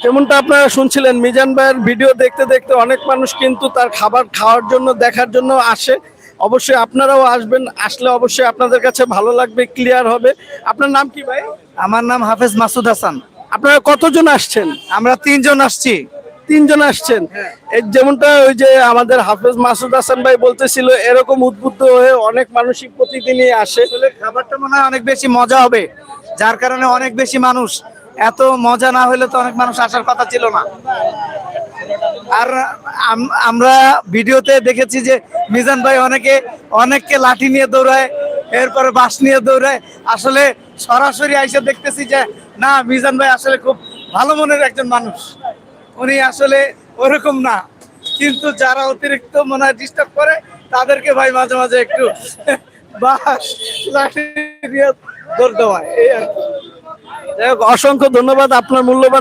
যেমনটা আপনারা শুনছিলেন, মিজান ভাইয়ের ভিডিও দেখতে দেখতে অনেক মানুষ কিন্তু তার খাবার খাওয়ার জন্য, দেখার জন্য আসে। অবশ্যই আপনারাও আসবেন, আসলে অবশ্যই আপনাদের কাছে ভালো লাগবে, ক্লিয়ার হবে। আপনার নাম কি ভাই? আমার নাম হাফেজ মাসুদ হাসান। আপনারা কতজন আসছেন? আমরা 3 জন আসছি। 3 জন আসছেন। এই যেমনটা ওই যে আমাদের হাফেজ মাসুদ হাসান ভাই বলতেছিল, এরকম উদ্বুদ্ধ হয়ে অনেক মানুষই প্রতিদিনই আসে। আসলে খাবারটা মনে হয় অনেক বেশি মজা হবে, যার কারণে অনেক বেশি মানুষ। এত মজা না হলে তো অনেক মানুষ আসার কথা ছিল না। আর আমরা ভিডিওতে দেখেছি যে মিজান ভাই অনেককে লাঠি নিয়ে দৌড়ায়, এরপরে বাঁশ নিয়ে দৌড়ায়। আসলে সরাসরি আইসা দেখতেছি যে না, মিজান ভাই আসলে খুব ভালো মনের একজন মানুষ। উনি আসলে ওরকম না, কিন্তু যারা অতিরিক্ত মনে হয় ডিস্টার্ব করে তাদেরকে ভাই মাঝে মাঝে একটু বাঁশ লাঠি দিয়ে দৌড় দেওয়ায়, এই আর কি। যাই হোক, অসংখ্য ধন্যবাদ আপনার মূল্যবান